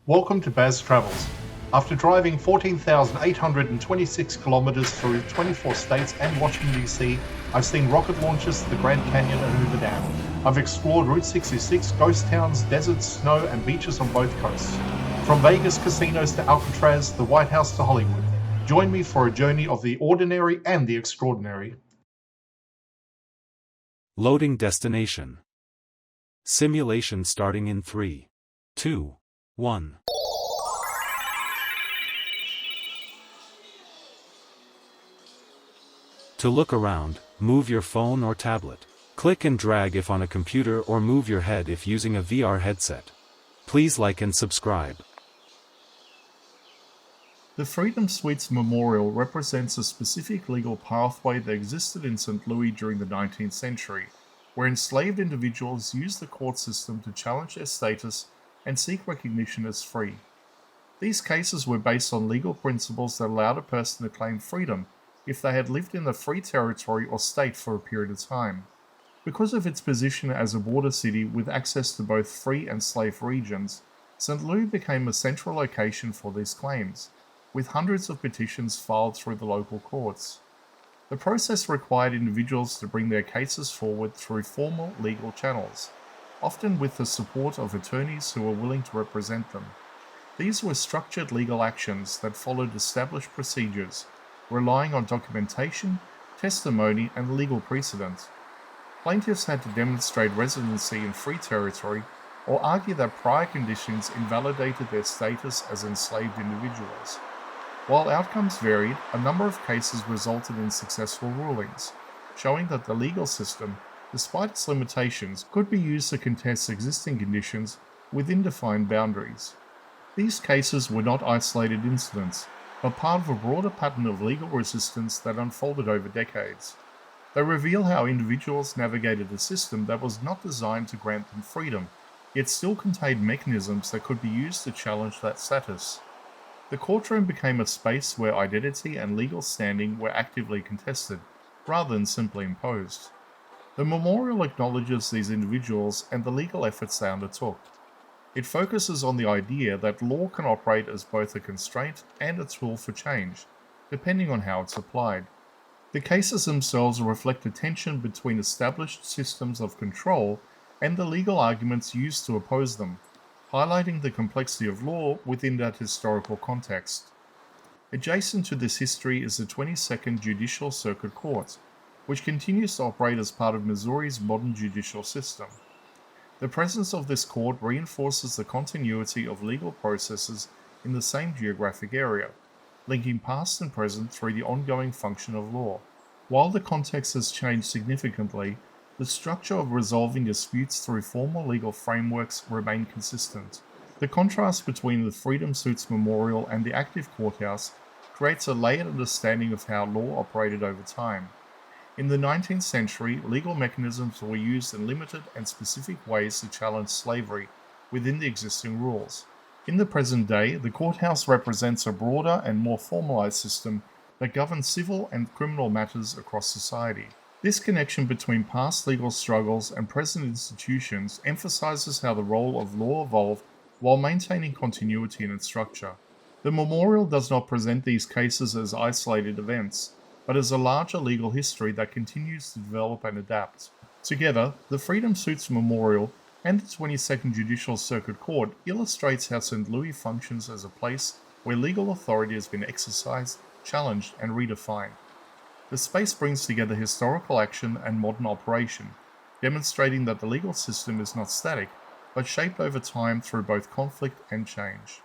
Welcome to Baz Travels. After driving 14,826 kilometers through 24 states and Washington, D.C., I've seen rocket launches to the Grand Canyon and Hoover Dam. I've explored Route 66, ghost towns, deserts, snow, and beaches on both coasts. From Vegas casinos to Alcatraz, the White House to Hollywood. Join me for a journey of the ordinary and the extraordinary. Loading destination. Simulation starting in 3, 2, 1. To look around, move your phone or tablet. Click and drag if on a computer or move your head if using a VR headset. Please like and subscribe. The Freedom Suites Memorial represents a specific legal pathway that existed in St. Louis during the 19th century, where enslaved individuals used the court system to challenge their status and seek recognition as free. These cases were based on legal principles that allowed a person to claim freedom if they had lived in a free territory or state for a period of time. Because of its position as a border city with access to both free and slave regions, St. Louis became a central location for these claims, with hundreds of petitions filed through the local courts. The process required individuals to bring their cases forward through formal legal channels, often with the support of attorneys who were willing to represent them. These were structured legal actions that followed established procedures, relying on documentation, testimony, and legal precedent. Plaintiffs had to demonstrate residency in free territory or argue that prior conditions invalidated their status as enslaved individuals. While outcomes varied, a number of cases resulted in successful rulings, showing that the legal system, despite its limitations, could be used to contest existing conditions within defined boundaries. These cases were not isolated incidents, but part of a broader pattern of legal resistance that unfolded over decades. They reveal how individuals navigated a system that was not designed to grant them freedom, yet still contained mechanisms that could be used to challenge that status. The courtroom became a space where identity and legal standing were actively contested, rather than simply imposed. The memorial acknowledges these individuals and the legal efforts they undertook. It focuses on the idea that law can operate as both a constraint and a tool for change, depending on how it's applied. The cases themselves reflect a tension between established systems of control and the legal arguments used to oppose them, highlighting the complexity of law within that historical context. Adjacent to this history is the 22nd Judicial Circuit Court, which continues to operate as part of Missouri's modern judicial system. The presence of this court reinforces the continuity of legal processes in the same geographic area, linking past and present through the ongoing function of law. While the context has changed significantly, the structure of resolving disputes through formal legal frameworks remain consistent. The contrast between the Freedom Suites Memorial and the active courthouse creates a layered understanding of how law operated over time. In the 19th century, legal mechanisms were used in limited and specific ways to challenge slavery within the existing rules. In the present day, the courthouse represents a broader and more formalized system that governs civil and criminal matters across society. This connection between past legal struggles and present institutions emphasizes how the role of law evolved while maintaining continuity in its structure. The memorial does not present these cases as isolated events, but as a larger legal history that continues to develop and adapt. Together, the Freedom Suites Memorial and the 22nd Judicial Circuit Court illustrates how St. Louis functions as a place where legal authority has been exercised, challenged, and redefined. The space brings together historical action and modern operation, demonstrating that the legal system is not static, but shaped over time through both conflict and change.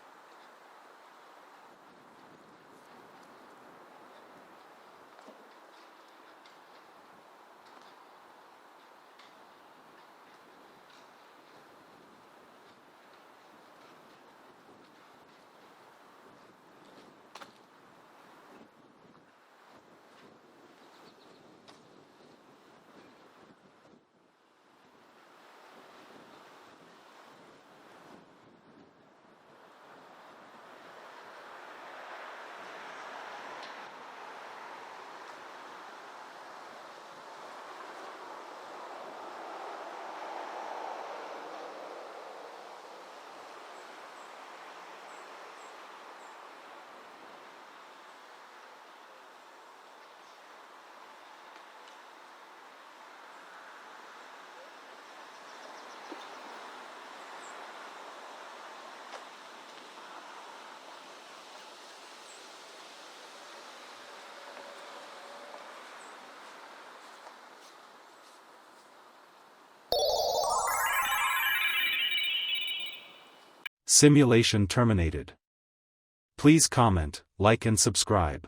Simulation terminated. Please comment, like and subscribe.